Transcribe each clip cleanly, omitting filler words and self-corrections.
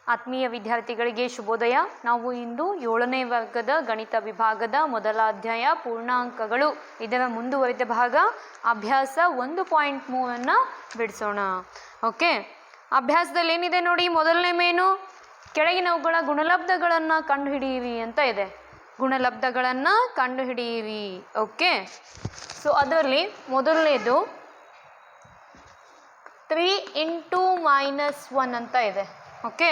ಆತ್ಮೀಯ ವಿದ್ಯಾರ್ಥಿಗಳಿಗೆ ಶುಭೋದಯ. ನಾವು ಇಂದು 7ನೇ ವರ್ಗದ ಗಣಿತ ವಿಭಾಗದ ಮೊದಲ ಅಧ್ಯಾಯ ಪೂರ್ಣಾಂಕಗಳು ಇದರ ಮುಂದುವರಿದ ಭಾಗ ಅಭ್ಯಾಸ 1.3 ಬಿಡಿಸೋಣ. ಓಕೆ, ಅಭ್ಯಾಸದಲ್ಲಿ ಏನಿದೆ ನೋಡಿ, ಮೊದಲನೇ ಮೇನು ಕೆಳಗಿನವುಗಳ ಗುಣಲಬ್ಧಗಳನ್ನು ಕಂಡುಹಿಡಿಯಿರಿ ಅಂತ ಇದೆ. ಗುಣಲಬ್ಧಗಳನ್ನು ಕಂಡುಹಿಡಿಯಿರಿ. ಓಕೆ, ಸೊ ಅದರಲ್ಲಿ ಮೊದಲನೇದು 3 × -1 ಅಂತ ಇದೆ. ಓಕೆ,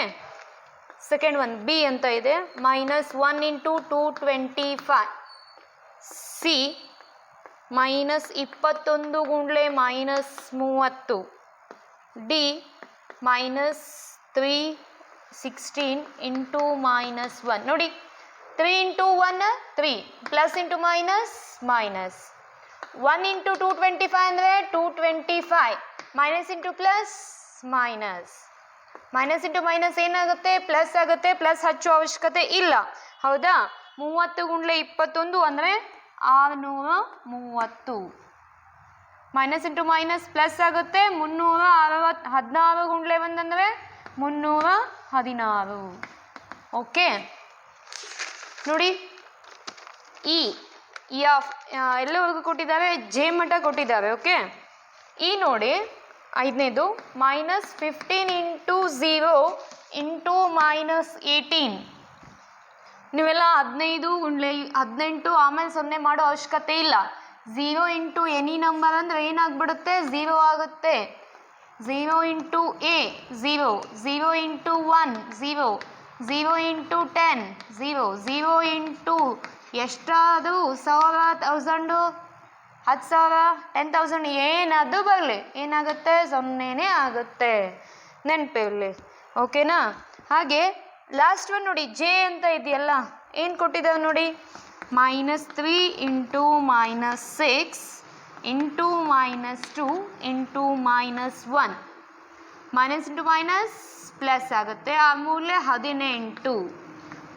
ಸೆಕೆಂಡ್ ಒನ್ ಬಿ ಅಂತ ಇದೆ, -1 × 225. ಸಿ -21 × -30. ಡಿ -316 × -1. ನೋಡಿ, 3 × 1 3 ಪ್ಲಸ್ ಇಂಟು ಮೈನಸ್ ಮೈನಸ್, 1 × 225 ಅಂದರೆ 225, minus into plus minus, minus into minus ಏನಾಗುತ್ತೆ, ಪ್ಲಸ್ ಆಗುತ್ತೆ. ಪ್ಲಸ್ ಹಚ್ಚೋ ಅವಶ್ಯಕತೆ ಇಲ್ಲ, ಹೌದಾ. 30 × 21 ಅಂದರೆ 630. ಮೈನಸ್ ಇಂಟು ಮೈನಸ್ ಪ್ಲಸ್ ಆಗುತ್ತೆ. 316 × 1 ಅಂದರೆ 316. ಓಕೆ, ನೋಡಿ ಈ ಎಲ್ಲವರೆಗೂ ಕೊಟ್ಟಿದ್ದಾರೆ, ಜೆ ಮಟ್ಟ ಕೊಟ್ಟಿದ್ದಾರೆ. ಓಕೆ, ಈ ನೋಡಿ ಐದನೇದು -15 × 0 × -18. ನೀವೆಲ್ಲ 15 × 18 ಆಮೇಲೆ 0 ಮಾಡೋ ಅವಶ್ಯಕತೆ ಇಲ್ಲ. 0 × ಎನಿ ನಂಬರ್ ಅಂದರೆ ಏನಾಗ್ಬಿಡುತ್ತೆ, 0 ಆಗುತ್ತೆ. 0 × a 0, 0 × 1 0, 0 × 10 0, 0 × ಎಷ್ಟಾದರೂ 1000 1000 10,000 10,000 ಏನಾದರೂ ಬರಲಿ, ಏನಾಗುತ್ತೆ, 0ನೇ ಆಗುತ್ತೆ. ನೆನಪಿರಲಿ. ಓಕೆನಾ. ಹಾಗೆ ಲಾಸ್ಟ್ ಒನ್ ನೋಡಿ, ಜೆ ಅಂತ ಇದೆಯಲ್ಲ, ಏನು ಕೊಟ್ಟಿದ್ದಾವೆ ನೋಡಿ, -3 × -6 × -2 × -1. ಮೈನಸ್ ಇಂಟು ಮೈನಸ್ ಪ್ಲಸ್ ಆಗುತ್ತೆ, 6×3 18.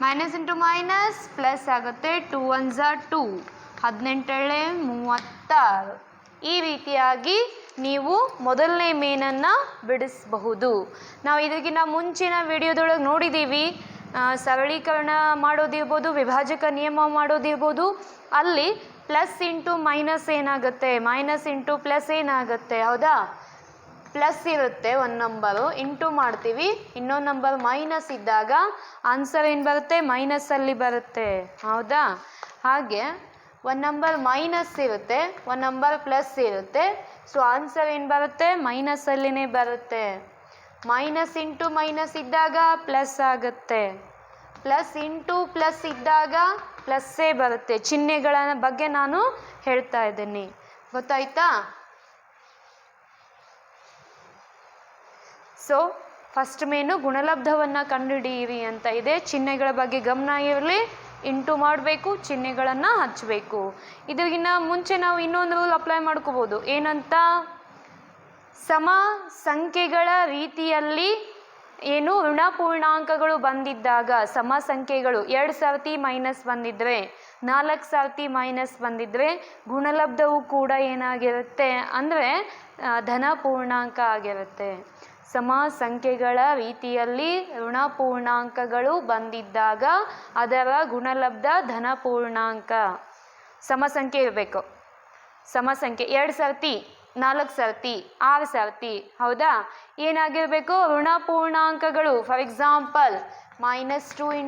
ಮೈನಸ್ ಇಂಟು ಮೈನಸ್ ಪ್ಲಸ್ ಆಗುತ್ತೆ, 2 1 2, 18 36. ಈ ರೀತಿಯಾಗಿ ನೀವು ಮೊದಲನೇ ಮೇನನ್ನು ಬಿಡಿಸಬಹುದು. ನಾವು ಇದಕ್ಕಿಂತ ಮುಂಚಿನ ವಿಡಿಯೋದೊಳಗೆ ನೋಡಿದ್ದೀವಿ, ಸರಳೀಕರಣ ಮಾಡೋದಿರ್ಬೋದು, ವಿಭಾಜಕ ನಿಯಮ ಮಾಡೋದಿರ್ಬೋದು. ಅಲ್ಲಿ ಪ್ಲಸ್ ಇಂಟು ಮೈನಸ್ ಏನಾಗುತ್ತೆ, ಮೈನಸ್ ಇಂಟು ಪ್ಲಸ್ ಏನಾಗುತ್ತೆ, ಹೌದಾ. ಪ್ಲಸ್ ಇರುತ್ತೆ ಒಂದು ನಂಬರು, ಇಂಟು ಮಾಡ್ತೀವಿ, ಇನ್ನೊಂದು ನಂಬರ್ ಮೈನಸ್ ಇದ್ದಾಗ ಆನ್ಸರ್ ಏನು ಬರುತ್ತೆ, ಮೈನಸ್ಸಲ್ಲಿ ಬರುತ್ತೆ, ಹೌದಾ. ಹಾಗೆ ಒಂದು ನಂಬರ್ ಮೈನಸ್ ಇರುತ್ತೆ, ಒಂದು ನಂಬರ್ ಪ್ಲಸ್ ಇರುತ್ತೆ. ಸೊ ಆನ್ಸರ್ ಏನು ಬರುತ್ತೆ, ಮೈನಸ್ಸಲ್ಲಿನೇ ಬರುತ್ತೆ. ಮೈನಸ್ ಇಂಟು ಮೈನಸ್ ಇದ್ದಾಗ ಪ್ಲಸ್ ಆಗುತ್ತೆ, ಪ್ಲಸ್ ಇಂಟು ಪ್ಲಸ್ ಇದ್ದಾಗ ಪ್ಲಸ್ಸೇ ಬರುತ್ತೆ. ಚಿಹ್ನೆಗಳ ಬಗ್ಗೆ ನಾನು ಹೇಳ್ತಾ ಇದ್ದೀನಿ, ಗೊತ್ತಾಯ್ತಾ. ಸೊ ಫಸ್ಟ್ ಮೇನು ಗುಣಲಬ್ಧವನ್ನು ಕಂಡುಹಿಡಿಯಿರಿ ಅಂತ ಇದೆ. ಚಿಹ್ನೆಗಳ ಬಗ್ಗೆ ಗಮನ ಇರಲಿ, ಇಂಟು ಮಾಡಬೇಕು, ಚಿಹ್ನೆಗಳನ್ನು ಹಚ್ಚಬೇಕು. ಇದಕ್ಕಿಂತ ಮುಂಚೆ ನಾವು ಇನ್ನೊಂದು ರೂಲ್ ಅಪ್ಲೈ ಮಾಡ್ಕೋಬೋದು. ಏನಂತ, ಸಮ ಸಂಖ್ಯೆಗಳ ರೀತಿಯಲ್ಲಿ ಏನು ಋಣಪೂರ್ಣಾಂಕಗಳು ಬಂದಿದ್ದಾಗ, ಸಮ ಸಂಖ್ಯೆಗಳು 2 ಸರ್ತಿ ಮೈನಸ್ ಬಂದಿದ್ರೆ, 4 ಸರ್ತಿ ಮೈನಸ್ ಬಂದಿದ್ರೆ, ಗುಣಲಬ್ಧವು ಕೂಡ ಏನಾಗಿರುತ್ತೆ ಅಂದರೆ ಧನ ಪೂರ್ಣಾಂಕ ಆಗಿರುತ್ತೆ. ಸಮ ಸಂಖ್ಯೆಗಳ ರೀತಿಯಲ್ಲಿ ಋಣಪೂರ್ಣಾಂಕಗಳು ಬಂದಿದ್ದಾಗ ಅದರ ಗುಣಲಬ್ಧ ಧನ ಪೂರ್ಣಾಂಕ. ಸಮ ಸಂಖ್ಯೆ ಇರಬೇಕು, ಸಮ ಸಂಖ್ಯೆ 2 ಸರ್ತಿ 4 ಸರ್ತಿ 6 ಸರ್ತಿ, ಹೌದಾ. ಏನಾಗಿರಬೇಕು, ಋಣಪೂರ್ಣಾಂಕಗಳು. ಫಾರ್ ಎಕ್ಸಾಂಪಲ್ -2 ×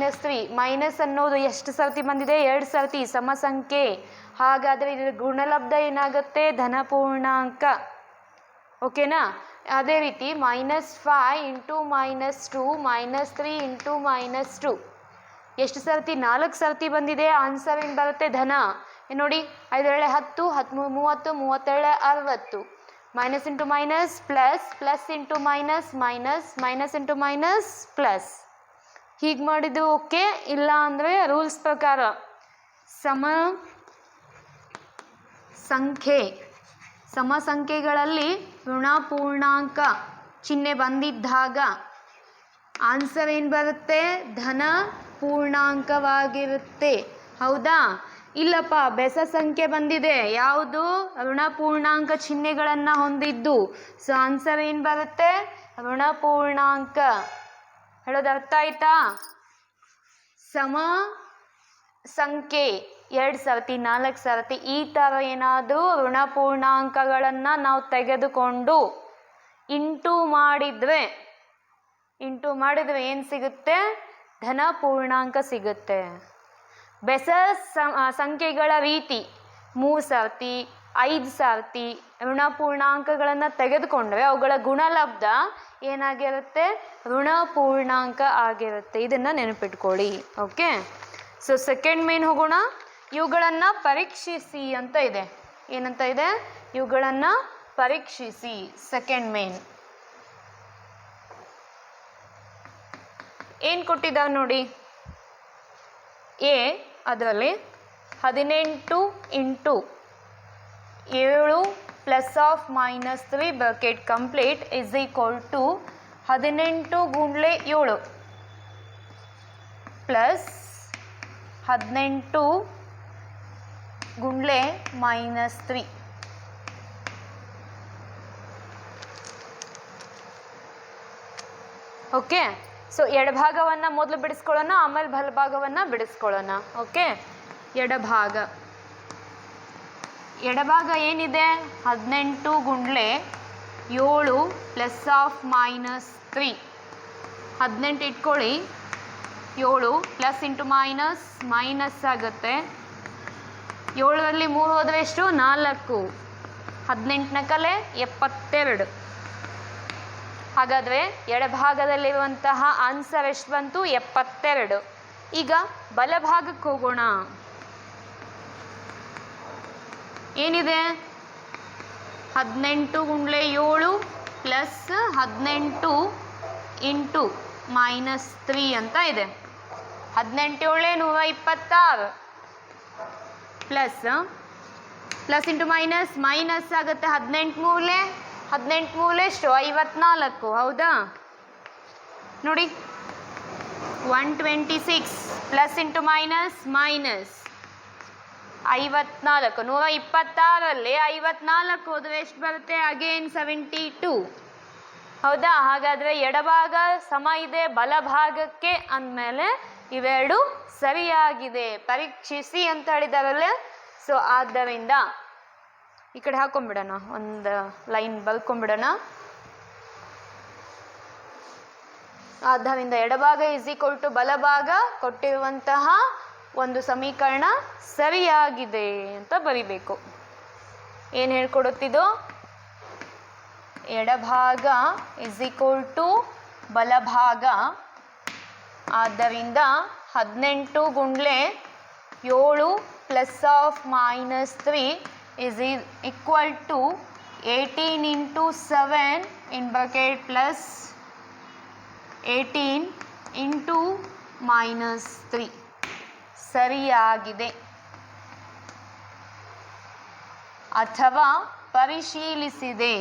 -3, ಮೈನಸ್ ಅನ್ನೋದು ಎಷ್ಟು ಸರ್ತಿ ಬಂದಿದೆ, 2 ಸರ್ತಿ, ಸಮ ಸಂಖ್ಯೆ. ಹಾಗಾದರೆ ಇದರ ಗುಣಲಬ್ಧ ಏನಾಗುತ್ತೆ, ಧನ ಪೂರ್ಣಾಂಕ. ಓಕೆನಾ. ಅದೇ ರೀತಿ -5 × -2 -3 × -2 ಎಷ್ಟು ಸರ್ತಿ, 4 ಸರ್ತಿ ಬಂದಿದೆ, ಆನ್ಸರ್ ಏನು ಬರುತ್ತೆ, ಧನ. ನೋಡಿ, 5 10, 13 30, 30 60. Minus into minus plus, plus into minus minus, minus into minus plus. ಹೀಗೆ ಮಾಡಿದ್ದು ಓಕೆ. ಇಲ್ಲ ಅಂದರೆ ರೂಲ್ಸ್ ಪ್ರಕಾರ ಸಮ ಸಂಖ್ಯೆಗಳಲ್ಲಿ ಋಣಪೂರ್ಣಾಂಕ ಚಿಹ್ನೆ ಬಂದಿದ್ದಾಗ ಆನ್ಸರ್ ಏನು ಬರುತ್ತೆ, ಧನ ಪೂರ್ಣಾಂಕವಾಗಿರುತ್ತೆ, ಹೌದಾ. ಇಲ್ಲಪ್ಪ, ಬೆಸ ಸಂಖ್ಯೆ ಬಂದಿದೆ, ಯಾವುದು, ಋಣಪೂರ್ಣಾಂಕ ಚಿಹ್ನೆಗಳನ್ನು ಹೊಂದಿದ್ದು. ಸೊ ಆನ್ಸರ್ ಏನು ಬರುತ್ತೆ, ಋಣಪೂರ್ಣಾಂಕ. ಹೇಳೋದು ಅರ್ಥ ಆಯ್ತಾ? ಸಮ ಸಂಖ್ಯೆ 2 ಸರ್ತಿ 4 ಸರ್ತಿ ಈ ಥರ ಏನಾದರೂ ಋಣ ಪೂರ್ಣಾಂಕಗಳನ್ನು ನಾವು ತೆಗೆದುಕೊಂಡು ಇಂಟು ಮಾಡಿದರೆ ಏನು ಸಿಗುತ್ತೆ? ಧನ ಪೂರ್ಣಾಂಕ ಸಿಗುತ್ತೆ. ಬೆಸ ಸಂಖ್ಯೆಗಳ ರೀತಿ 3 ಸರ್ತಿ 5 ಸರ್ತಿ ಋಣ ಪೂರ್ಣಾಂಕಗಳನ್ನು ತೆಗೆದುಕೊಂಡ್ರೆ ಅವುಗಳ ಗುಣಲಬ್ಧ ಏನಾಗಿರುತ್ತೆ? ಋಣ ಪೂರ್ಣಾಂಕ ಆಗಿರುತ್ತೆ. ಇದನ್ನು ನೆನಪಿಟ್ಕೊಳ್ಳಿ. ಓಕೆ, ಸೊ ಸೆಕೆಂಡ್ ಮೇನ್ ಹೋಗೋಣ. ಇವುಗಳನ್ನು ಪರೀಕ್ಷಿಸಿ ಅಂತ ಇದೆ. ಏನಂತ ಇದೆ? ಇವುಗಳನ್ನು ಪರೀಕ್ಷಿಸಿ. ಸೆಕೆಂಡ್ ಮೇನ್ ಏನು ಕೊಟ್ಟಿದ್ದಾವೆ ನೋಡಿ. ಎ ಅದರಲ್ಲಿ 18 into 7 plus of minus 3 bracket complete is equal to 18 ಗುಂಡ್ಲೆ 7 ಪ್ಲಸ್ 18 ಗುಂಡ್ಲೆ ಮೈನಸ್ 3. ಓಕೆ, ಸೊ ಎಡಭಾಗವನ್ನು ಮೊದಲು ಬಿಡಿಸ್ಕೊಳ್ಳೋಣ, ಆಮೇಲೆ ಬಲಭಾಗವನ್ನು ಬಿಡಿಸ್ಕೊಳ್ಳೋಣ. ಓಕೆ, ಎಡಭಾಗ ಏನಿದೆ? 18 ಗುಂಡ್ಲೆ 7 ಪ್ಲಸ್ ಆಫ್ ಮೈನಸ್ 3. 18 ಇಟ್ಕೊಳ್ಳಿ, 7 ಪ್ಲಸ್ ಇಂಟು ಮೈನಸ್ ಆಗುತ್ತೆ. 7ರಲ್ಲಿ 3 ಹೋದರೆ ಎಷ್ಟು? 4. 18ನ ಕಲೆ 72. ಹಾಗಾದರೆ ಎಡಭಾಗದಲ್ಲಿರುವಂತಹ ಆನ್ಸರ್ ಎಷ್ಟು ಬಂತು? 72. ಈಗ ಬಲಭಾಗಕ್ಕೆ ಹೋಗೋಣ. ಏನಿದೆ? 18 ಗುಂಡ್ಲೆ 7 ಪ್ಲಸ್ 18 ಇಂಟು ಮೈನಸ್ 3 ಅಂತ ಇದೆ. 18 7 126 ಪ್ಲಸ್ ಇಂಟು ಮೈನಸ್ ಆಗುತ್ತೆ. 18 ಮೂಲೆ ಎಷ್ಟು? 54. ಹೌದಾ? ನೋಡಿ, 126 ಪ್ಲಸ್ ಇಂಟು ಮೈನಸ್ 54. 126ರಲ್ಲಿ 54 ಹೋದರೆ ಎಷ್ಟು ಬರುತ್ತೆ? ಅಗೇನ್ 72. ಹೌದಾ? ಹಾಗಾದರೆ ಎಡಭಾಗ ಸಮ ಇದೆ ಬಲಭಾಗಕ್ಕೆ ಅಂದಮೇಲೆ ಇವೆರಡು ಸರಿಯಾಗಿದೆ. ಪರೀಕ್ಷಿಸಿ ಅಂತ ಹೇಳಿದಾರಲ್ಲ. ಸೊ ಆದ್ದರಿಂದ ಈ ಕಡೆ ಹಾಕೊಂಡ್ಬಿಡೋಣ, ಒಂದು ಲೈನ್ ಬರ್ಕೊಂಡ್ಬಿಡೋಣ. ಆದ್ದರಿಂದ ಎಡಭಾಗ ಇಸ್ ಈಕ್ವಲ್ ಟು ಬಲಭಾಗ ಕೊಟ್ಟಿರುವಂತಹ ಒಂದು ಸಮೀಕರಣ ಸರಿಯಾಗಿದೆ ಅಂತ ಬರಿಬೇಕು. ಏನು ಹೇಳ್ಕೊಡುತ್ತಿದ್ದು? ಎಡಭಾಗ ಇಸ್ ಈಕ್ವಲ್ ಟು ಬಲಭಾಗ. ಆದ್ದರಿಂದ 18 ಗುಂಡ್ಲೆ 7 plus of minus 3 is equal to 18 into 7 in bracket plus 18 into minus 3. ಸರಿಯಾಗಿದೆ. ಅಥವಾ ಪರಿಶೀಲಿಸಿದೆ.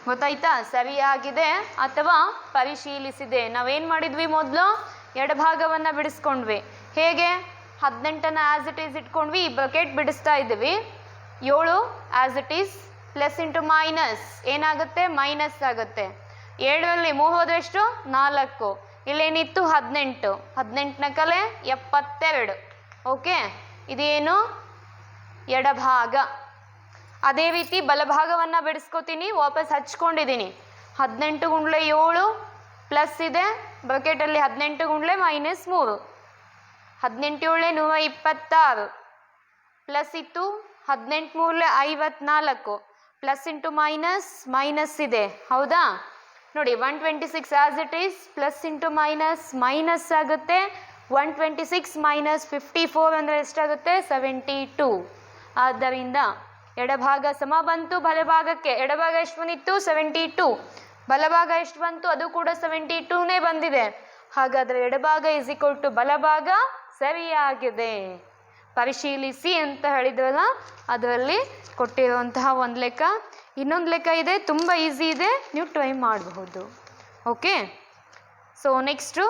ಗೊತ್ತಾಯ್ತಾ? ಸರಿಯಾಗಿದೆ ಅಥವಾ ಪರಿಶೀಲಿಸಿದೆ. ನಾವೇನು ಮಾಡಿದ್ವಿ? ಮೊದಲು ಎಡಭಾಗವನ್ನು ಬಿಡಿಸ್ಕೊಂಡ್ವಿ. ಹೇಗೆ? 18ನ್ನು ಆ್ಯಸ್ ಇಟ್ ಈಸ್ ಇಟ್ಕೊಂಡ್ವಿ, ಈ ಬ್ರಕೆಟ್ ಬಿಡಿಸ್ತಾ ಇದ್ದೀವಿ. 7 as it is plus into minus ಏನಾಗುತ್ತೆ? ಮೈನಸ್ ಆಗುತ್ತೆ. 7ರಲ್ಲಿ 3 ಹೋದ್ರೆ ಎಷ್ಟು? 4. ಇಲ್ಲೇನಿತ್ತು? 18. 18ನ ಕಲೆ 72. ಓಕೆ, ಇದೇನು? ಎಡಭಾಗ. ಅದೇ ರೀತಿ ಬಲಭಾಗವನ್ನು ಬಿಡಿಸ್ಕೋತೀನಿ. ವಾಪಸ್ ಹಚ್ಕೊಂಡಿದ್ದೀನಿ. 18 ಗುಂಡ್ಲೆ 7 ಪ್ಲಸ್ ಇದೆ ಬ್ರಕೆಟಲ್ಲಿ 18 ಗುಂಡ್ಲೆ ಮೈನಸ್ 3. 18 7 126 ಪ್ಲಸ್ ಇತ್ತು. 18 3 54 ಪ್ಲಸ್ ಇಂಟು ಮೈನಸ್ ಇದೆ. ಹೌದಾ? ನೋಡಿ, 126 as it is plus into minus ಆಗುತ್ತೆ. 126 ಮೈನಸ್ 54 ಅಂದರೆ ಎಷ್ಟಾಗುತ್ತೆ? 72. ಆದ್ದರಿಂದ ಎಡಭಾಗ ಸಮ ಬಂತು ಬಲಭಾಗಕ್ಕೆ. ಎಡಭಾಗ ಎಷ್ಟು ಬಂದಿತ್ತು? 72. ಬಲಭಾಗ ಎಷ್ಟು ಬಂತು? ಅದು ಕೂಡ 72ನೇ ಬಂದಿದೆ. ಹಾಗಾದರೆ ಎಡಭಾಗ ಇಸ್ ಈಕ್ವಲ್ ಟು ಬಲಭಾಗ ಸರಿಯಾಗಿದೆ. ಪರಿಶೀಲಿಸಿ ಅಂತ ಹೇಳಿದ್ವಲ್ಲ, ಅದರಲ್ಲಿ ಕೊಟ್ಟಿರುವಂತಹ ಒಂದು ಲೆಕ್ಕ. ಇನ್ನೊಂದು ಲೆಕ್ಕ ಇದೆ, ತುಂಬ ಈಸಿ ಇದೆ, ನೀವು ಟ್ರೈ ಮಾಡಬಹುದು. Okay, so next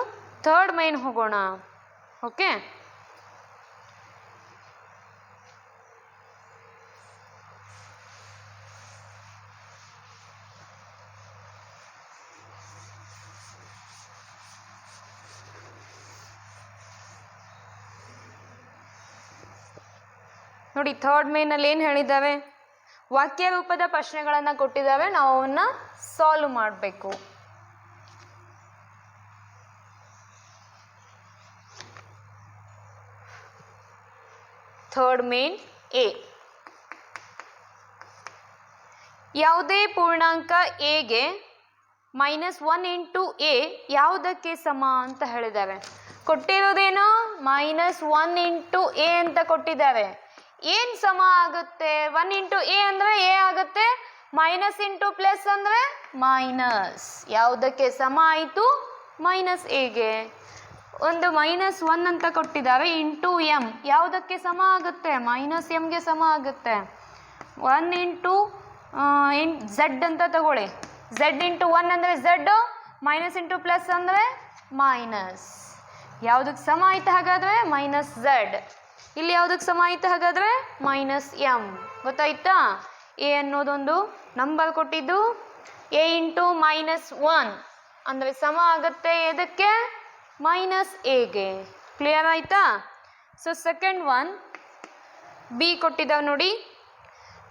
third main ಹೋಗೋಣ. ಓಕೆ, ನೋಡಿ ಥರ್ಡ್ ಮೇನಲ್ಲಿ ಏನು ಹೇಳಿದ್ದಾವೆ, ವಾಕ್ಯ ರೂಪದ ಪ್ರಶ್ನೆಗಳನ್ನು ಕೊಟ್ಟಿದ್ದಾವೆ, ನಾವು ಅವನ್ನ ಸಾಲ್ವ್ ಮಾಡಬೇಕು. ಥರ್ಡ್ ಮೇನ್ ಎ, ಯಾವುದೇ ಪೂರ್ಣಾಂಕ ಎಗೆ -1 ಇಂಟು ಎ ಯಾವುದಕ್ಕೆ ಸಮ ಅಂತ ಹೇಳಿದ್ದಾರೆ. ಕೊಟ್ಟಿರೋದೇನು -1 ಇಂಟು ಎ ಅಂತ ಕೊಟ್ಟಿದ್ದಾರೆ. ಏನು ಸಮ ಆಗುತ್ತೆ? 1 ಇಂಟು ಎ ಅಂದರೆ ಎ ಆಗುತ್ತೆ, ಮೈನಸ್ ಇಂಟು ಪ್ಲಸ್ ಅಂದರೆ ಮೈನಸ್. ಯಾವುದಕ್ಕೆ ಸಮ ಆಯಿತು? ಮೈನಸ್ ಎಗೆ. ಒಂದು -1 ಅಂತ ಕೊಟ್ಟಿದ್ದಾರೆ ಇಂಟು ಎಮ್ ಯಾವುದಕ್ಕೆ ಸಮ ಆಗುತ್ತೆ? -mಗೆ ಸಮ ಆಗುತ್ತೆ. 1 ಇಂಟು ಝೆಡ್ ಅಂತ ತಗೊಳ್ಳಿ, ಝೆಡ್ ಇಂಟು 1 ಅಂದರೆ ಝೆಡ್, ಮೈನಸ್ ಇಂಟು ಪ್ಲಸ್ ಅಂದರೆ ಮೈನಸ್. ಯಾವುದಕ್ಕೆ ಸಮ ಆಯ್ತು ಹಾಗಾದರೆ? -z. ಇಲ್ಲಿ ಯಾವುದಕ್ಕೆ ಸಮ ಆಯ್ತು ಹಾಗಾದರೆ? -m. ಗೊತ್ತಾಯ್ತಾ? ಎ ಅನ್ನೋದೊಂದು ನಂಬರ್ ಕೊಟ್ಟಿದ್ದು, ಎ ಇಂಟು -1 ಅಂದರೆ ಸಮ ಆಗುತ್ತೆ ಎದಕ್ಕೆ? -aಗೆ. ಕ್ಲಿಯರ್ ಆಯ್ತಾ? ಸೊ ಸೆಕೆಂಡ್ ಒನ್ ಬಿ ಕೊಟ್ಟಿದ್ದಾವೆ ನೋಡಿ,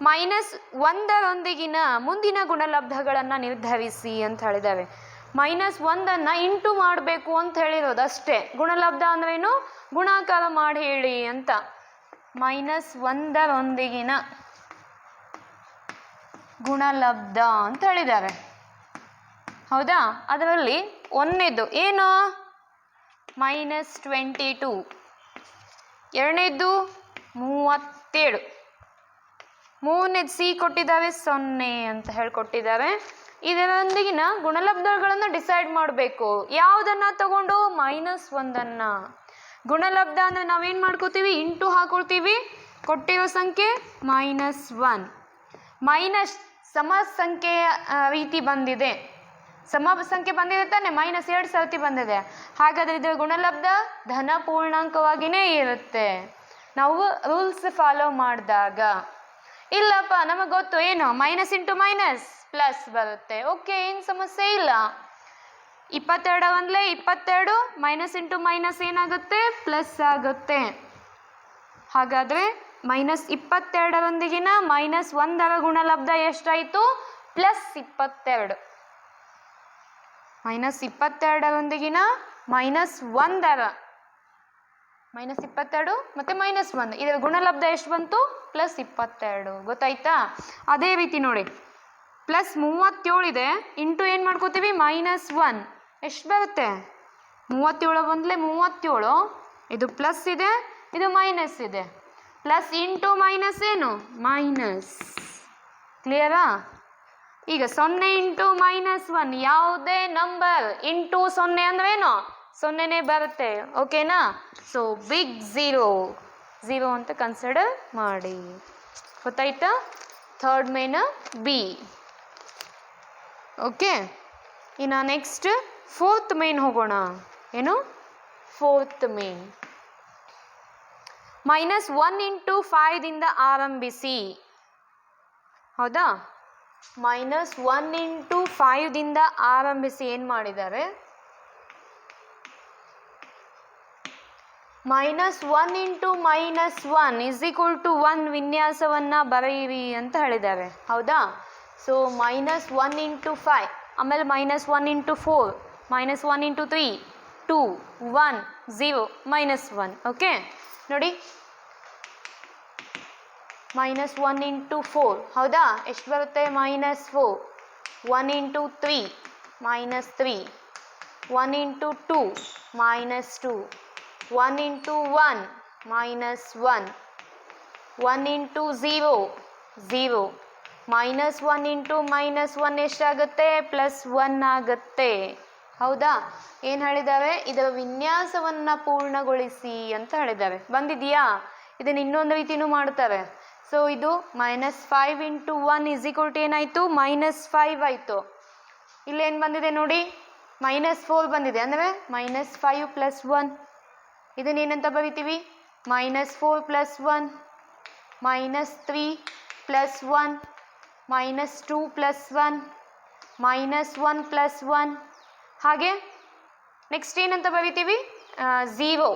-1 ಮುಂದಿನ ಗುಣಲಬ್ಧಗಳನ್ನು ನಿರ್ಧರಿಸಿ ಅಂತ ಹೇಳಿದ್ದಾವೆ. -1 ಇಂಟು ಮಾಡಬೇಕು ಅಂತ ಹೇಳಿರೋದು ಅಷ್ಟೇ. ಗುಣಲಬ್ಧ ಅಂದ್ರೇನು? ಗುಣಾಕಾರ ಮಾಡಿ ಹೇಳಿ ಅಂತ. -1 ಗುಣಲಬ್ಧ ಅಂತ ಹೇಳಿದ್ದಾರೆ. ಹೌದಾ? ಅದರಲ್ಲಿ ಒಂದನೇದು ಏನು? -22, ಎರಡನೇದು 37, ಮೂರನೇದು ಸಿ ಕೊಟ್ಟಿದ್ದಾವೆ 0 ಅಂತ ಹೇಳ್ಕೊಟ್ಟಿದ್ದಾರೆ. ಇದರೊಂದಿಗಿನ ಗುಣಲಬ್ಧಗಳನ್ನು ಡಿಸೈಡ್ ಮಾಡಬೇಕು. ಯಾವುದನ್ನು ತಗೊಂಡು? -1. ಗುಣಲಬ್ಧ ಅಂದರೆ ನಾವೇನು ಮಾಡ್ಕೋತೀವಿ? ಇಂಟು ಹಾಕೊಳ್ತೀವಿ. ಕೊಟ್ಟಿರೋ ಸಂಖ್ಯೆ -1, ಮೈನಸ್ ಸಮ ಸಂಖ್ಯೆಯ ರೀತಿ ಬಂದಿದೆ. ಸಮ ಸಂಖ್ಯೆ ಬಂದಿದೆ ತಾನೆ, -2 ಸರ್ತಿ ಬಂದಿದೆ. ಹಾಗಾದರೆ ಇದರ ಗುಣಲಬ್ಧ ಧನ ಪೂರ್ಣಾಂಕವಾಗಿಯೇ ಇರುತ್ತೆ ನಾವು ರೂಲ್ಸ್ ಫಾಲೋ ಮಾಡಿದಾಗ. ಇಲ್ಲಪ್ಪ ನಮಗೆ ಗೊತ್ತು ಏನು, ಮೈನಸ್ ಇಂಟು ಮೈನಸ್ ಪ್ಲಸ್ ಬರುತ್ತೆ. ಓಕೆ, ಏನು ಸಮಸ್ಯೆ ಇಲ್ಲ. 22 ಒಂದಲೇ 22, ಮೈನಸ್ ಇಂಟು ಮೈನಸ್ ಏನಾಗುತ್ತೆ? ಪ್ಲಸ್ ಆಗುತ್ತೆ. ಹಾಗಾದರೆ -22 -1 ಗುಣಲಬ್ಧ ಎಷ್ಟಾಯಿತು? +22. -22 -1 -22 ಮತ್ತು -1 ಇದರ ಗುಣಲಬ್ಧ ಎಷ್ಟು ಬಂತು? +22. ಗೊತ್ತಾಯ್ತಾ? ಅದೇ ರೀತಿ ನೋಡಿ, +37 ಇದೆ, ಇಂಟು ಏನು ಮಾಡ್ಕೋತೀವಿ? -1 ಎಷ್ಟು ಬರುತ್ತೆ? 37 ಒಂದಲೇ 37, ಇದು ಪ್ಲಸ್ ಇದೆ, ಇದು ಮೈನಸ್ ಇದೆ. ಪ್ಲಸ್ ಇಂಟು ಮೈನಸ್ ಏನು? ಮೈನಸ್. ಕ್ಲಿಯರಾ? ಈಗ 0 ಇಂಟು -1 ಯಾವುದೇ ನಂಬರ್ ಇಂಟು 0 ಅಂದ್ರೆ ಏನು? 0ನೇ ಬರುತ್ತೆ. ಓಕೆನಾ? ಸೊ ಬಿಗ್ ಝೀರೋ ಅಂತ ಕನ್ಸಿಡರ್ ಮಾಡಿ. ಗೊತ್ತಾಯ್ತಾ? Third main B. ಓಕೆ, ಇನ್ನು ನೆಕ್ಸ್ಟ್ ಫೋರ್ತ್ ಮೇನ್ ಹೋಗೋಣ. ಏನು? ಫೋರ್ತ್ ಮೇನ್ -1 ಇಂಟು 5 ಆರಂಭಿಸಿ. ಹೌದಾ? -1 ಇಂಟು 5 ಆರಂಭಿಸಿ ಏನು ಮಾಡಿದ್ದಾರೆ? -1 ಇಂಟು -1 = 1 ವಿನ್ಯಾಸವನ್ನು ಬರೆಯಿರಿ ಅಂತ ಹೇಳಿದ್ದಾರೆ. ಹೌದಾ? ಸೊ -1 ಇಂಟು 5, ಆಮೇಲೆ -1 ಇಂಟು 4, -1 ಇಂಟು 3, 2, 1, 0, -1. ಓಕೆ ನೋಡಿ, -1 ಇಂಟು 4 ಹೌದಾ? ಎಷ್ಟು ಬರುತ್ತೆ? -4. 1 into 3 -3, 1 into 2 -2, 1 into 1 -1, 1 into 0 0, -1 into -1 ಎಷ್ಟಾಗುತ್ತೆ? +1 ಆಗುತ್ತೆ. ಹೌದಾ? ಏನು ಹೇಳಿದ್ದಾರೆ? ಇದರ ವಿನ್ಯಾಸವನ್ನು ಪೂರ್ಣಗೊಳಿಸಿ ಅಂತ ಹೇಳಿದ್ದಾರೆ. ಬಂದಿದೆಯಾ? ಇದನ್ನು ಇನ್ನೊಂದು ರೀತಿಯೂ ಮಾಡ್ತಾರೆ. ಸೊ ಇದು -5 ಇಂಟು 1 = ಏನಾಯಿತು? -5 ಆಯಿತು. ಇಲ್ಲೇನು ಬಂದಿದೆ ನೋಡಿ? -4 ಬಂದಿದೆ, ಅಂದರೆ -5 + 1. ಇದನ್ನೇನಂತ ಬರಿತೀವಿ? -4 + 1, -3 + 1, -2 + 1, -1 + 1. ಹಾಗೆ ನೆಕ್ಸ್ಟ್ ಏನಂತ ಬರಿತೀವಿ? 0.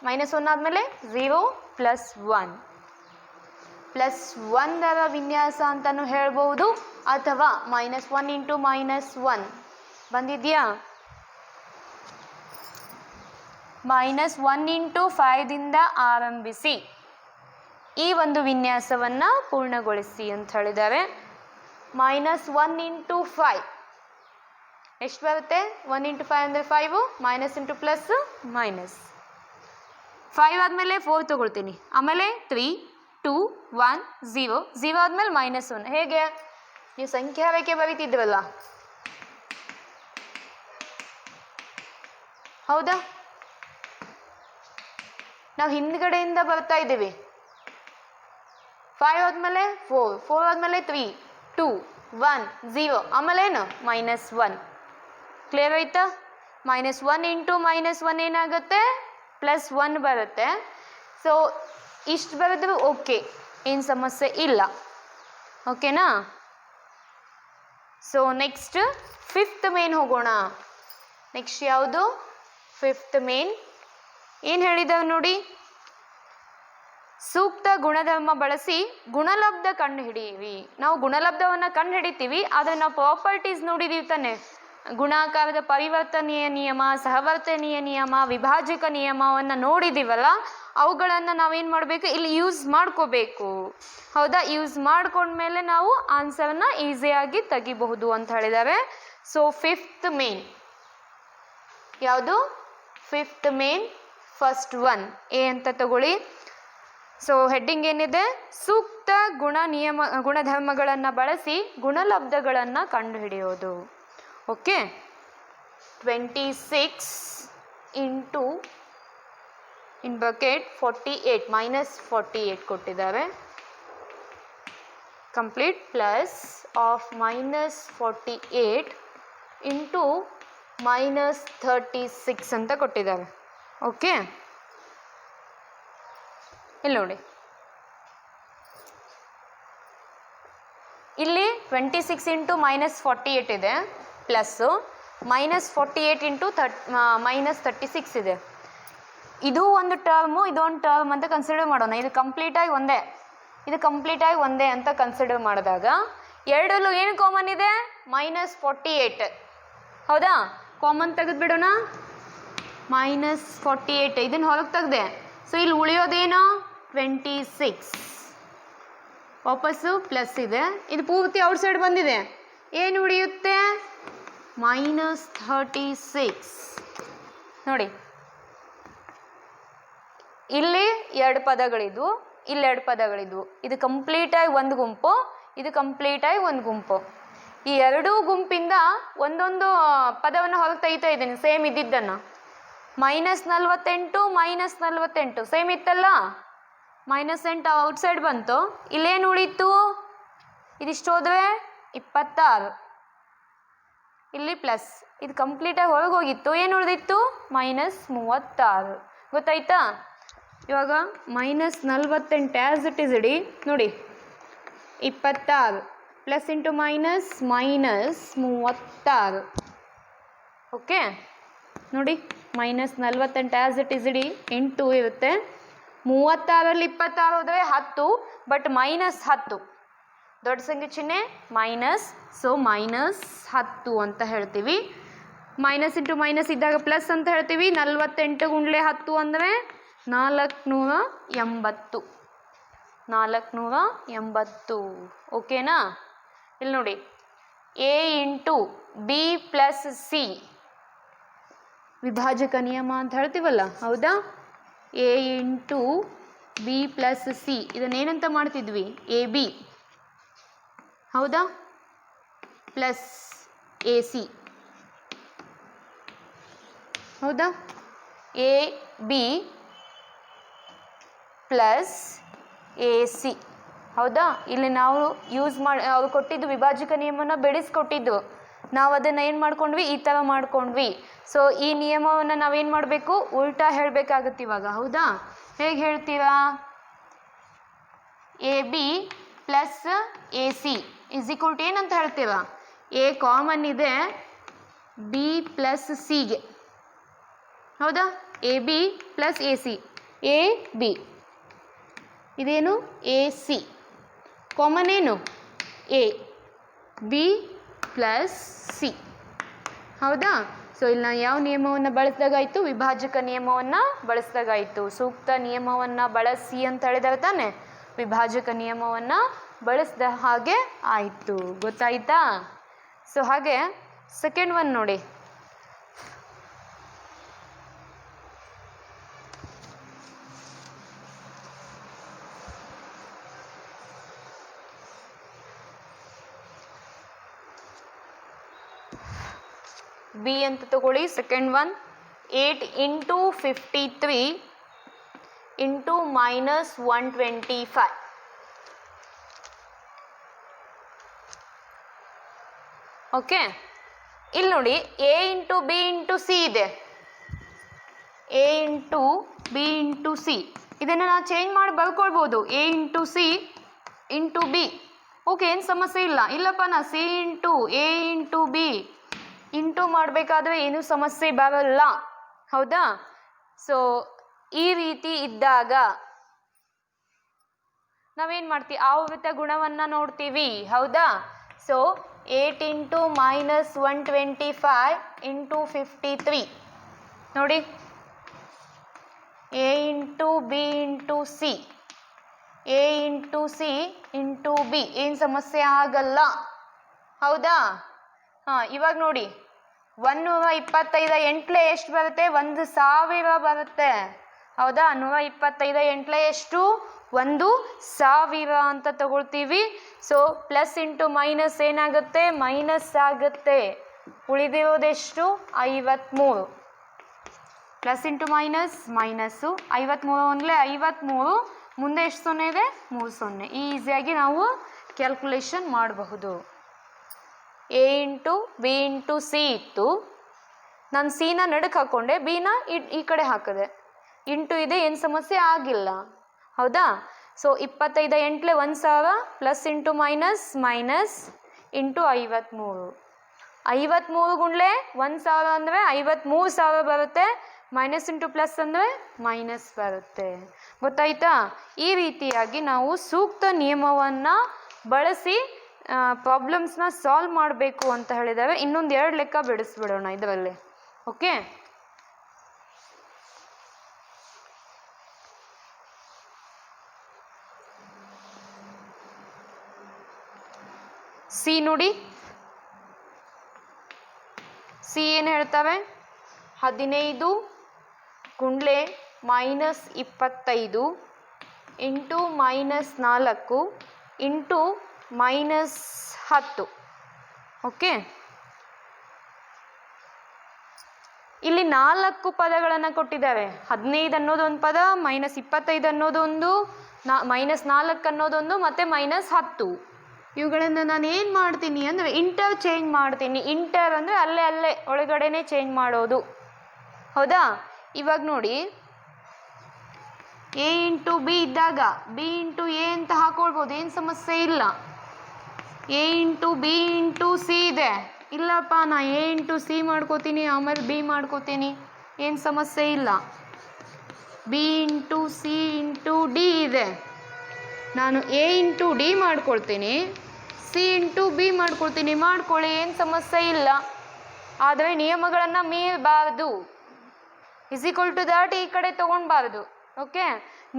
-1 ಆದಮೇಲೆ 0 + 1. +1ರ ವಿನ್ಯಾಸ ಅಂತಲೂ ಹೇಳ್ಬೋದು, ಅಥವಾ -1 × -1 ಬಂದಿದೆಯಾ? -1 × 5ದಿಂದ ಆರಂಭಿಸಿ ಈ ಒಂದು ವಿನ್ಯಾಸವನ್ನು ಪೂರ್ಣಗೊಳಿಸಿ ಅಂತ ಹೇಳಿದ್ದಾರೆ. -1 × 5 ಎಷ್ಟು ಬರುತ್ತೆ? 1 × 5 ಅಂದರೆ 5, ಮೈನಸ್ ಇಂಟು ಪ್ಲಸ್ ಮೈನಸ್. 5 ಆದಮೇಲೆ 4 ತೊಗೊಳ್ತೀನಿ, ಆಮೇಲೆ 3 2 1 0 0 ಆದಮೇಲೆ -1. ಹೇಗೆ ನೀವು ಸಂಖ್ಯಾ ರೇಖೆ ಬರೀತಿದ್ರಲ್ಲ, ಹೌದಾ? ನಾವು ಹಿಂದ್ಗಡೆಯಿಂದ ಬರ್ತಾ ಇದ್ದೀವಿ. 5 ಆದಮೇಲೆ 4 4 ಆದಮೇಲೆ 3 2 1 0 ಆಮೇಲೆ ಏನು? -1. ಕ್ಲಿಯರ್ ಆಯ್ತಾ? -1 × -1 ಏನಾಗುತ್ತೆ? +1 ಬರುತ್ತೆ. ಸೊ ಇಷ್ಟು ಬರೆದ್ರು ಓಕೆ, ಏನು ಸಮಸ್ಯೆ ಇಲ್ಲ. ಓಕೆನಾ? ಸೊ ನೆಕ್ಸ್ಟ್ 5th ಮೇನ್ ಹೋಗೋಣ. ನೆಕ್ಸ್ಟ್ ಯಾವುದು? 5th ಮೇನ್ ಏನು ಹೇಳಿದಾವೆ ನೋಡಿ. ಸೂಕ್ತ ಗುಣಧರ್ಮ ಬಳಸಿ ಗುಣಲಬ್ಧ ಕಂಡು ಹಿಡಿಯಿರಿ. ನಾವು ಗುಣಲಬ್ಧವನ್ನು ಕಂಡು ಹಿಡಿತೀವಿ, ಆದರೆ ನಾವು ಪ್ರಾಪರ್ಟೀಸ್ ನೋಡಿದೀವಿ ತಾನೆ. ಗುಣಾಕಾರದ ಪರಿವರ್ತನೀಯ ನಿಯಮ, ಸಹವರ್ತನೀಯ ನಿಯಮ, ವಿಭಾಜಕ ನಿಯಮವನ್ನು ನೋಡಿದ್ದೀವಲ್ಲ, ಅವುಗಳನ್ನು ನಾವೇನು ಮಾಡಬೇಕು? ಇಲ್ಲಿ ಯೂಸ್ ಮಾಡ್ಕೋಬೇಕು. ಹೌದಾ? ಯೂಸ್ ಮಾಡ್ಕೊಂಡ್ಮೇಲೆ ನಾವು ಆನ್ಸರನ್ನು ಈಸಿಯಾಗಿ ತೆಗಿಬಹುದು ಅಂತ ಹೇಳಿದ್ದಾರೆ. ಸೊ 5th ಮೇನ್ ಯಾವುದು? 5th main first one A ಅಂತ ತಗೊಳ್ಳಿ. ಸೊ ಹೆಡ್ಡಿಂಗ್ ಏನಿದೆ? ಸೂಕ್ತ ಗುಣಧರ್ಮಗಳನ್ನು ಬಳಸಿ ಗುಣಲಬ್ಧಗಳನ್ನು ಕಂಡುಹಿಡಿಯೋದು. ಓಕೆ, 26 ಇಂಟು ಇನ್ ಬ್ರಾಕೆಟ್ 48 -48 ಕೊಟ್ಟಿದ್ದಾರೆ. ಕಂಪ್ಲೀಟ್ ಪ್ಲಸ್ ಆಫ್ -48 ಇಂಟು -36 ಅಂತ ಕೊಟ್ಟಿದ್ದಾರೆ. ಓಕೆ, ಇಲ್ಲಿ ನೋಡಿ, ಇಲ್ಲಿ 26 ಇಂಟು -48 ಇದೆ, ಪ್ಲಸ್ಸು -48 ಇಂಟು -36 ಇದೆ. ಇದು ಒಂದು ಟರ್ಮು, ಇದೊಂದು ಟರ್ಮ್ ಅಂತ ಕನ್ಸಿಡರ್ ಮಾಡೋಣ. ಇದು ಕಂಪ್ಲೀಟಾಗಿ ಒಂದೇ, ಇದು ಕಂಪ್ಲೀಟಾಗಿ ಒಂದೇ ಅಂತ ಕನ್ಸಿಡರ್ ಮಾಡಿದಾಗ ಎರಡರಲ್ಲೂ ಏನು ಕಾಮನ್ ಇದೆ? -48. ಹೌದಾ? ಕಾಮನ್ ತೆಗೆದುಬಿಡೋಣ. -48 ಇದನ್ನು ಹೊರಗೆ ತೆಗೆದೆ. ಸೊ ಇಲ್ಲಿ ಉಳಿಯೋದೇನು? 26. ವಾಪಸ್ಸು ಪ್ಲಸ್ ಇದೆ, ಇದು ಪೂರ್ತಿ ಔಟ್ ಸೈಡ್ ಬಂದಿದೆ. ಏನು ಉಳಿಯುತ್ತೆ? -36. ನೋಡಿ, ಇಲ್ಲಿ 2 ಪದಗಳಿದ್ವು, ಇಲ್ಲಿ 2 ಪದಗಳಿದ್ವು. ಇದು ಕಂಪ್ಲೀಟಾಗಿ ಒಂದು ಗುಂಪು, ಇದು ಕಂಪ್ಲೀಟಾಗಿ ಒಂದು ಗುಂಪು. ಈ ಎರಡೂ ಗುಂಪಿಂದ ಒಂದೊಂದು ಪದವನ್ನು ಹೊರಗೆ ತೆಗಿತಾ ಇದ್ದೀನಿ, ಸೇಮ್ ಇದ್ದಿದ್ದನ್ನು. -48 -48 ಸೇಮ್ ಇತ್ತಲ್ಲ, -8 ಔಟ್ಸೈಡ್ ಬಂತು. ಇಲ್ಲೇನು ಉಳೀತು? ಇದಿಷ್ಟು ಹೋದರೆ 26, ಇಲ್ಲಿ ಪ್ಲಸ್, ಇದು ಕಂಪ್ಲೀಟಾಗಿ ಹೊರಗೆ ಹೋಗಿತ್ತು. ಏನು ಉಳಿದಿತ್ತು? -36. ಗೊತ್ತಾಯ್ತಾ? ಇವಾಗ -48 ಆ್ಯಸ್ ಇಟ್ ಈಸ್ ಇಡಿ. ನೋಡಿ, 26 ಪ್ಲಸ್ ಇಂಟು ಮೈನಸ್ -36. ಓಕೆ, ನೋಡಿ, -48 as it is ED into ಇರುತ್ತೆ. 36ರಲ್ಲಿ 26 ಹೋದರೆ 10, ಬಟ್ -10 ದೊಡ್ಡ ಸಂಖ್ಯೆ ಚಿಹ್ನೆ ಮೈನಸ್, ಸೊ -10 ಅಂತ ಹೇಳ್ತೀವಿ. ಮೈನಸ್ ಇಂಟು ಮೈನಸ್ ಇದ್ದಾಗ ಪ್ಲಸ್ ಅಂತ ಹೇಳ್ತೀವಿ. 48 ಗುಂಡ್ಲೆ 10 ಅಂದರೆ 480. 480. ಓಕೆನಾ? ಇಲ್ಲಿ ನೋಡಿ, A into B plus C ವಿಭಾಜಕ ನಿಯಮ ಅಂತ ಹೇಳ್ತೀವಲ್ಲ, ಹೌದಾ? A into B plus C ಇದನ್ನೇನಂತ ಮಾಡ್ತಿದ್ವಿ? AB, ಹೌದಾ? ಪ್ಲಸ್ AC, ಹೌದಾ? AB ಪ್ಲಸ್ AC, ಹೌದಾ? ಇಲ್ಲಿ ನಾವು ಯೂಸ್ ಮಾಡಿ ಅವ್ರು ಕೊಟ್ಟಿದ್ದು ವಿಭಾಜಕ ನಿಯಮನ ಬೆಳೆಸ್ಕೊಟ್ಟಿದ್ದು, ನಾವು ಅದನ್ನು ಏನು ಮಾಡ್ಕೊಂಡ್ವಿ? ಈ ಥರ ಮಾಡ್ಕೊಂಡ್ವಿ. ಸೊ ಈ ನಿಯಮವನ್ನು ನಾವೇನು ಮಾಡಬೇಕು? ಉಲ್ಟಾ ಹೇಳಬೇಕಾಗುತ್ತೆ ಇವಾಗ, ಹೌದಾ? ಹೇಗೆ ಹೇಳ್ತೀರಾ? AB plus AC is equal to ಏನಂತ ಹೇಳ್ತೀರಾ? A ಕಾಮನ್ ಇದೆ B ಪ್ಲಸ್ Cಗೆ, ಹೌದಾ? AB ಪ್ಲಸ್ AC, AB ಇದೇನು? AC, ಕಾಮನ್ ಏನು ಎ ಬಿ ಪ್ಲಸ್ ಸಿ. ಹೌದಾ? ಸೊ ಇಲ್ಲಿ ನಾವು ಯಾವ ನಿಯಮವನ್ನು ಬಳಸಿದಾಗಾಯಿತು? ವಿಭಾಜಕ ನಿಯಮವನ್ನು ಬಳಸಿದಾಗಾಯಿತು. ಸೂಕ್ತ ನಿಯಮವನ್ನು ಬಳಸಿ ಅಂತ ಹೇಳಿದಾರೆ ತಾನೆ, ವಿಭಾಜಕ ನಿಯಮವನ್ನು ಬಳಸಿದ ಹಾಗೆ ಆಯಿತು. ಗೊತ್ತಾಯ್ತಾ? ಸೊ ಹಾಗೆ ಸೆಕೆಂಡ್ ಒನ್ ನೋಡಿ. ಬಿ ಅಂತ ತಗೊಳ್ಳಿ. Second one 8 into 53 into -125. Okay, ಇಲ್ಲಿ ನೋಡಿ A into B into C ಇದೆ. A into B into C ಇದನ್ನು ನಾವು ಚೇಂಜ್ ಮಾಡಿ ಬರ್ಕೊಳ್ಬೋದು. A into C into B. Okay, ಏನು ಸಮಸ್ಯೆ ಇಲ್ಲ. ಇಲ್ಲಪ್ಪ ನಾ C into A into B into ಮಾಡಬೇಕಾದ್ರೆ ಏನೂ ಸಮಸ್ಯೆ ಬರಲ್ಲ. ಹೌದಾ? ಸೊ ಈ ರೀತಿ ಇದ್ದಾಗ ನಾವೇನು ಮಾಡ್ತೀವಿ? ಆವೃತ ಗುಣವನ್ನು ನೋಡ್ತೀವಿ. ಹೌದಾ? ಸೊ 8 into -125 into 53 ನೋಡಿ, A into B into C, A into C into B, ಏನು ಸಮಸ್ಯೆ ಆಗಲ್ಲ. ಹೌದಾ? ಹಾಂ, ಇವಾಗ ನೋಡಿ 125 ಎಂಟ್ಲೆ ಎಷ್ಟು ಬರುತ್ತೆ? 1000 ಬರುತ್ತೆ. ಹೌದಾ? 125 ಎಂಟ್ಲೆ ಎಷ್ಟು? 1000 ಅಂತ ತಗೊಳ್ತೀವಿ. ಸೊ ಪ್ಲಸ್ ಇಂಟು ಮೈನಸ್ ಏನಾಗುತ್ತೆ? ಮೈನಸ್ ಆಗುತ್ತೆ. ಉಳಿದಿರೋದೆಷ್ಟು? 53. Plus into minus minus. 53 ಒಂದಲೇ 53. ಮುಂದೆ ಎಷ್ಟು ಸೊನ್ನೆ ಇದೆ? 3 ಸೊನ್ನೆ. ಈಸಿಯಾಗಿ ನಾವು ಕ್ಯಾಲ್ಕುಲೇಷನ್ ಮಾಡಬಹುದು. A into B into C ಇತ್ತು. ನಾನು ಸಿನ ನಡಕ್ಕೆ ಹಾಕ್ಕೊಂಡೆ, ಬಿನ ಈ ಕಡೆ ಹಾಕಿದೆ. ಇಂಟು ಇದೆ, ಏನು ಸಮಸ್ಯೆ ಆಗಿಲ್ಲ. ಹೌದಾ? So 25 ಎಂಟ್ಲೆ 1000 plus into minus minus into 53. 53 ಗುಂಡ್ಲೆ 1000 ಅಂದರೆ 53,000 ಬರುತ್ತೆ. ಮೈನಸ್ ಇಂಟು ಪ್ಲಸ್ ಅಂದರೆ ಮೈನಸ್ ಬರುತ್ತೆ. ಗೊತ್ತಾಯ್ತಾ? ಈ ರೀತಿಯಾಗಿ ನಾವು ಸೂಕ್ತ ನಿಯಮವನ್ನು ಬಳಸಿ ಪ್ರಾಬ್ಲಮ್ಸ್ನ ಸಾಲ್ವ್ ಮಾಡಬೇಕು ಅಂತ ಹೇಳಿದ್ದಾರೆ. ಇನ್ನೊಂದು 2 ಲೆಕ್ಕ ಬಿಡಿಸ್ಬಿಡೋಣ ಇದರಲ್ಲಿ. ಓಕೆ, ಸಿ ನೋಡಿ. ಸಿ ಏನು ಹೇಳ್ತವೆ? 15 ಗುಂಡ್ಲೆ -25 ಇಂಟು -4 ಇಂಟು -10. ಓಕೆ, ಇಲ್ಲಿ 4 ಪದಗಳನ್ನು ಕೊಟ್ಟಿದ್ದಾವೆ. 15 ಅನ್ನೋದು ಒಂದು ಪದ, -25 ಅನ್ನೋದೊಂದು, -4 ಅನ್ನೋದೊಂದು, ಮತ್ತು -10. ಇವುಗಳನ್ನು ನಾನು ಏನು ಮಾಡ್ತೀನಿ ಅಂದರೆ ಇಂಟರ್ ಚೇಂಜ್ ಮಾಡ್ತೀನಿ. ಇಂಟರ್ ಅಂದರೆ ಅಲ್ಲೇ ಒಳಗಡೆನೆ ಚೇಂಜ್ ಮಾಡೋದು. ಹೌದಾ? ಇವಾಗ ನೋಡಿ, ಎ ಇಂಟು ಬಿ ಇದ್ದಾಗ ಬಿ ಇಂಟು ಎ ಅಂತ ಹಾಕೊಳ್ಬೋದು, ಏನು ಸಮಸ್ಯೆ ಇಲ್ಲ. A into B into C ಇದೆ. ಇಲ್ಲಪ್ಪ ನಾ ಎ ಇಂಟು ಸಿ ಮಾಡ್ಕೋತೀನಿ, ಆಮೇಲೆ ಬಿ ಮಾಡ್ಕೋತೀನಿ, ಏನು ಸಮಸ್ಯೆ ಇಲ್ಲ. B into C into D ಇದೆ. ನಾನು ಎ ಇಂಟು ಡಿ ಮಾಡ್ಕೊಳ್ತೀನಿ, ಸಿ ಇಂಟು ಬಿ ಮಾಡ್ಕೊಳ್ತೀನಿ. ಮಾಡ್ಕೊಳ್ಳಿ, ಏನು ಸಮಸ್ಯೆ ಇಲ್ಲ. ಆದರೆ ನಿಯಮಗಳನ್ನು ಮೀರಬಾರ್ದು. ಇಸ್ ಟು ದ್ಯಾಟ್ ಈ ಕಡೆ ತೊಗೊಳ್ಬಾರ್ದು. ಓಕೆ,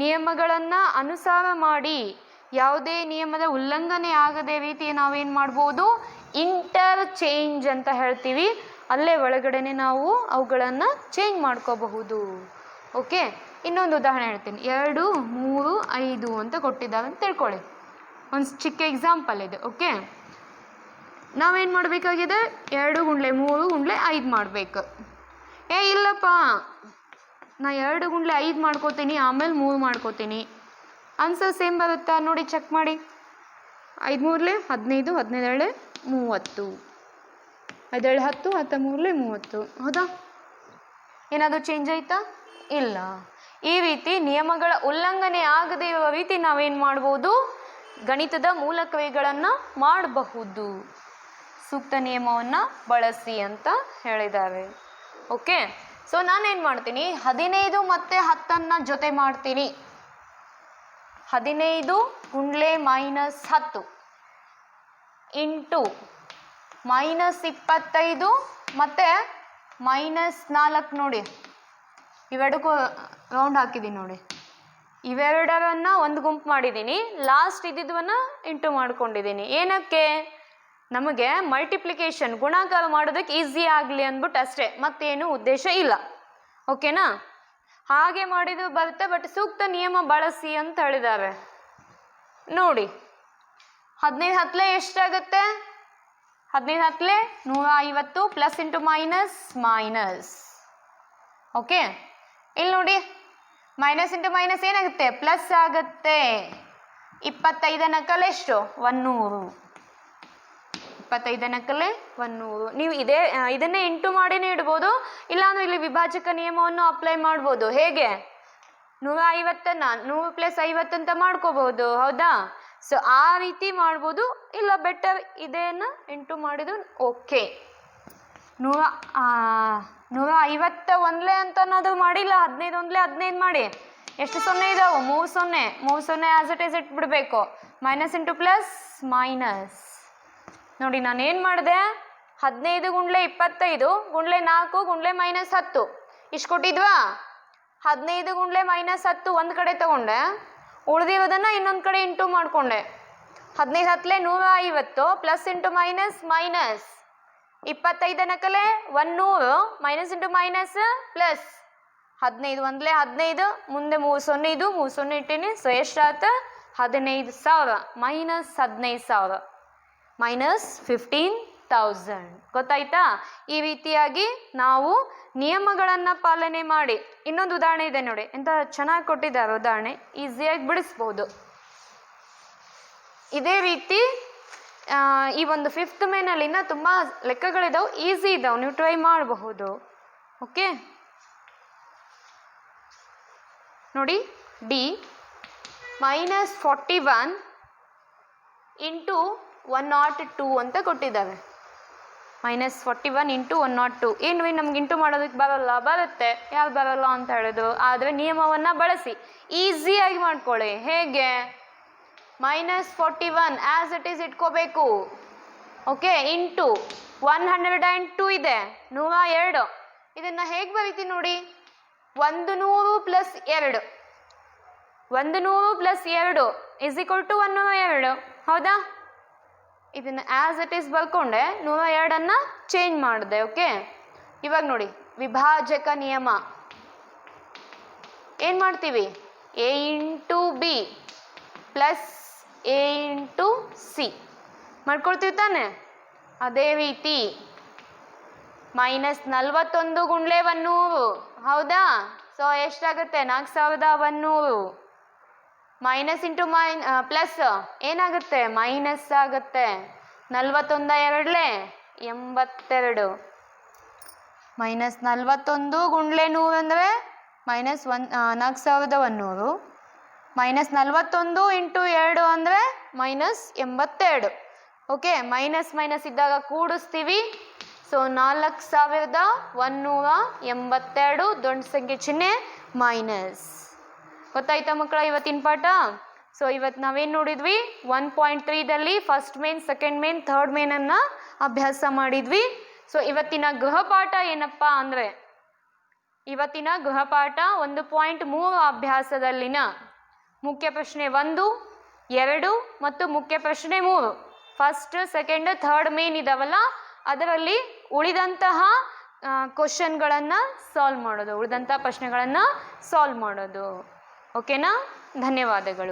ನಿಯಮಗಳನ್ನು ಅನುಸಾರ ಮಾಡಿ, ಯಾವುದೇ ನಿಯಮದ ಉಲ್ಲಂಘನೆ ಆಗದೆ ರೀತಿ ನಾವೇನು ಮಾಡ್ಬೋದು? ಇಂಟರ್ ಚೇಂಜ್ ಅಂತ ಹೇಳ್ತೀವಿ. ಅಲ್ಲೇ ಒಳಗಡೆನೆ ನಾವು ಅವುಗಳನ್ನು ಚೇಂಜ್ ಮಾಡ್ಕೋಬಹುದು. ಓಕೆ, ಇನ್ನೊಂದು ಉದಾಹರಣೆ ಹೇಳ್ತೀನಿ. 2, 3, 5 ಅಂತ ಕೊಟ್ಟಿದ್ದಾವೆ ಅಂತ ತಿಳ್ಕೊಳ್ಳಿ. ಒಂದು ಚಿಕ್ಕ ಎಕ್ಸಾಂಪಲ್ ಇದೆ. ಓಕೆ, ನಾವೇನು ಮಾಡಬೇಕಾಗಿದೆ? 2 ಗುಂಡ್ಲೆ 3 ಗುಂಡ್ಲೆ 5 ಮಾಡಬೇಕು. ಇಲ್ಲಪ್ಪ ನಾ 2 ಗುಂಡ್ಲೆ 5 ಮಾಡ್ಕೋತೀನಿ, ಆಮೇಲೆ 3 ಮಾಡ್ಕೋತೀನಿ. ಆನ್ಸರ್ ಸೇಮ್ ಬರುತ್ತಾ ನೋಡಿ, ಚೆಕ್ ಮಾಡಿ. 5 3 15, 15 30, 5 10, 13 30. ಹೌದಾ? ಏನಾದರೂ ಚೇಂಜ್ ಆಯ್ತಾ? ಇಲ್ಲ. ಈ ರೀತಿ ನಿಯಮಗಳ ಉಲ್ಲಂಘನೆ ಆಗದೇ ಇರುವ ರೀತಿ ನಾವೇನು ಮಾಡ್ಬೋದು? ಗಣಿತದ ಮೂಲಕ್ರಿಯೆಗಳನ್ನು ಮಾಡಬಹುದು. ಸೂಕ್ತ ನಿಯಮವನ್ನು ಬಳಸಿ ಅಂತ ಹೇಳಿದ್ದಾರೆ. ಓಕೆ, ಸೊ ನಾನೇನು ಮಾಡ್ತೀನಿ? 15 ಮತ್ತು 10 ಜೊತೆ ಮಾಡ್ತೀನಿ. 15 ಗುಂಡ್ಲೆ -10 ಇಂಟು -25 ಮತ್ತು -4 ನೋಡಿ, ಇವೆರಡಕ್ಕೂ ರೌಂಡ್ ಹಾಕಿದ್ದೀನಿ ನೋಡಿ. ಇವೆರಡರನ್ನು ಒಂದು ಗುಂಪು ಮಾಡಿದ್ದೀನಿ, ಲಾಸ್ಟ್ ಇದ್ದಿದ್ದನ್ನು ಇಂಟು ಮಾಡ್ಕೊಂಡಿದ್ದೀನಿ. ಏನಕ್ಕೆ? ನಮಗೆ ಮಲ್ಟಿಪ್ಲಿಕೇಶನ್ ಗುಣಾಕಾರ ಮಾಡೋದಕ್ಕೆ ಈಸಿ ಆಗಲಿ ಅಂದ್ಬಿಟ್ಟು ಅಷ್ಟೇ, ಮತ್ತೇನು ಉದ್ದೇಶ ಇಲ್ಲ. ಓಕೆನಾ? ಹಾಗೆ ಮಾಡಿದ್ರು ಬರುತ್ತೆ, ಬಟ್ ಸೂಕ್ತ ನಿಯಮ ಬಳಸಿ ಅಂತ ಹೇಳಿದ್ದಾರೆ. ನೋಡಿ 15 ಹತ್ತಲೆ ಎಷ್ಟಾಗುತ್ತೆ? 15 ಹತ್ತಲೆ 150 plus into minus minus. Okay, ಇಲ್ಲಿ ನೋಡಿ ಮೈನಸ್ ಇಂಟು ಮೈನಸ್ ಏನಾಗುತ್ತೆ? ಪ್ಲಸ್ ಆಗುತ್ತೆ. 25 ನಕಲೆ ಎಷ್ಟು? 100. 25 ನಕಲೆ 100. ನೀವು ಇದನ್ನೇ ಇಂಟು ಮಾಡಿನೇ ಇಡ್ಬೋದು, ಇಲ್ಲಾಂದ್ರೆ ಇಲ್ಲಿ ವಿಭಾಜಕ ನಿಯಮವನ್ನು ಅಪ್ಲೈ ಮಾಡ್ಬೋದು. ಹೇಗೆ? 150ನ್ನ 100 + 50 ಅಂತ ಮಾಡ್ಕೋಬಹುದು, ಹೌದಾ? ಸೊ ಆ ರೀತಿ ಮಾಡ್ಬೋದು, ಇಲ್ಲ ಬೆಟರ್ ಇದನ್ನು ಇಂಟು ಮಾಡಿದ್ರು ಓಕೆ. 150 ಒಂದ್ಲೆ ಅಂತ ಅನ್ನೋದು ಮಾಡಿಲ್ಲ, 15 ಒಂದ್ಲೆ 15 ಮಾಡಿ. ಎಷ್ಟು ಸೊನ್ನೆ ಇದಾವೆ? 3 ಸೊನ್ನೆ. 3 ಸೊನ್ನೆ ಆಸ್ ಇಟ್ ಈಸ್ ಇಟ್ಬಿಡ್ಬೇಕು. Minus into plus minus. ನೋಡಿ ನಾನು ಏನು ಮಾಡಿದೆ? 15 ಗುಂಡ್ಲೆ 25 ಗುಂಡ್ಲೆ 4 ಗುಂಡ್ಲೆ -10 ಇಷ್ಟು ಕೊಟ್ಟಿದ್ವಾ? 15 ಗುಂಡ್ಲೆ -10 ಒಂದು ಕಡೆ ತಗೊಂಡೆ, ಉಳಿದಿರೋದನ್ನು ಇನ್ನೊಂದು ಕಡೆ ಇಂಟು ಮಾಡಿಕೊಂಡೆ. 15 ಹತ್ತಲೆ 150 plus into minus minus. 25 ನಕಲೆ 100 minus into minus plus. 15 ಒಂದ್ಲೆ 15, ಮುಂದೆ 3 ಸೊನ್ನೆ ಇದು 3 ಸೊನ್ನೆ ಇಟ್ಟೀನಿ. ಸೊ ಎಷ್ಟಾಯ್ತು? 15,000 ಮೈನಸ್ 15,000 ಮೈನಸ್ 15,000. ಗೊತ್ತಾಯ್ತಾ? ಈ ರೀತಿಯಾಗಿ ನಾವು ನಿಯಮಗಳನ್ನು ಪಾಲನೆ ಮಾಡಿ. ಇನ್ನೊಂದು ಉದಾಹರಣೆ ಇದೆ ನೋಡಿ, ಎಂತ ಚೆನ್ನಾಗಿ ಕೊಟ್ಟಿದ್ದಾರೆ ಉದಾಹರಣೆ, ಈಸಿಯಾಗಿ ಬಿಡಿಸ್ಬೋದು. ಇದೇ ರೀತಿ ಈ ಒಂದು 5th ಮೇನಲ್ಲಿ ಇನ್ನೂ ತುಂಬ ಲೆಕ್ಕಗಳಿದಾವೆ, ಈಸಿ ಇದಾವೆ, ನೀವು ಟ್ರೈ ಮಾಡಬಹುದು. ಓಕೆ ನೋಡಿ, ಡಿ -41 ಇಂಟು 102 ಅಂತ ಕೊಟ್ಟಿದ್ದಾವೆ. -41 ಇಂಟು 102. ಏನು ನಮ್ಗೆ ಇಂಟು ಮಾಡೋದಕ್ಕೆ ಬರಲ್ಲ? ಬರುತ್ತೆ. ಯಾರು ಬರಲ್ಲ ಅಂತ ಹೇಳಿದ್ರು? ಆದರೆ ನಿಯಮವನ್ನು ಬಳಸಿ ಈಸಿಯಾಗಿ ಮಾಡ್ಕೊಳ್ಳಿ. ಹೇಗೆ? -41 ಆ್ಯಸ್ ಇಟ್ ಈಸ್ ಇಟ್ಕೋಬೇಕು. ಓಕೆ, ಇಂಟು 102 ಇದೆ 102. ಇದನ್ನು ಹೇಗೆ ಬರೀತೀನಿ ನೋಡಿ, 100 + 2. 100 + 2 ಇಸ್ ಈಕ್ವಲ್ ಟು 102, ಹೌದಾ? ಇದನ್ನು ಆ್ಯಸ್ ಇಟ್ ಈಸ್ ಬರ್ಕೊಂಡೆ 102ಅನ್ನು ಚೇಂಜ್ ಮಾಡಿದೆ. ಓಕೆ, ಇವಾಗ ನೋಡಿ ವಿಭಾಜಕ ನಿಯಮ ಏನು ಮಾಡ್ತೀವಿ? A into B plus A into C ಮಾಡ್ಕೊಳ್ತೀವಿ ತಾನೆ? ಅದೇ ರೀತಿ -41 ಗುಂಡ್ಲೆ 100, ಹೌದಾ? ಸೊ ಎಷ್ಟಾಗುತ್ತೆ? 4100. ಮೈನಸ್ ಇಂಟು ಪ್ಲಸ್ ಏನಾಗುತ್ತೆ? ಮೈನಸ್ ಆಗುತ್ತೆ. 41 2 82. -41 ಗುಂಡ್ಲೆ 100 ಅಂದರೆ -4100. -41 ಇಂಟು 2 ಅಂದರೆ -82. ಓಕೆ, ಮೈನಸ್ ಮೈನಸ್ ಇದ್ದಾಗ ಕೂಡಿಸ್ತೀವಿ. ಸೊ 4182 ದೊಡ್ಡ ಸಂಖ್ಯೆ ಚಿಹ್ನೆ ಮೈನಸ್. ಗೊತ್ತಾಯ್ತಾ ಮಕ್ಕಳ ಇವತ್ತಿನ ಪಾಠ? ಸೊ ಇವತ್ತು ನಾವೇನು ನೋಡಿದ್ವಿ? 1.3ದಲ್ಲಿ first main, second main, third ಮೇನನ್ನು ಅಭ್ಯಾಸ ಮಾಡಿದ್ವಿ. ಸೊ ಇವತ್ತಿನ ಗೃಹಪಾಠ ಏನಪ್ಪ ಅಂದರೆ, ಇವತ್ತಿನ ಗೃಹಪಾಠ 1.3 ಅಭ್ಯಾಸದಲ್ಲಿನ ಮುಖ್ಯ ಪ್ರಶ್ನೆ 1, 2 ಮತ್ತು ಮುಖ್ಯ ಪ್ರಶ್ನೆ 3, ಫಸ್ಟ್, ಸೆಕೆಂಡ್, ಥರ್ಡ್ ಮೇನ್ ಇದಾವಲ್ಲ, ಅದರಲ್ಲಿ ಉಳಿದಂತಹ ಕ್ವಶನ್ಗಳನ್ನು ಸಾಲ್ವ್ ಮಾಡೋದು, ಉಳಿದಂತಹ ಪ್ರಶ್ನೆಗಳನ್ನು ಸಾಲ್ವ್ ಮಾಡೋದು. ಓಕೆನಾ? ಧನ್ಯವಾದಗಳು.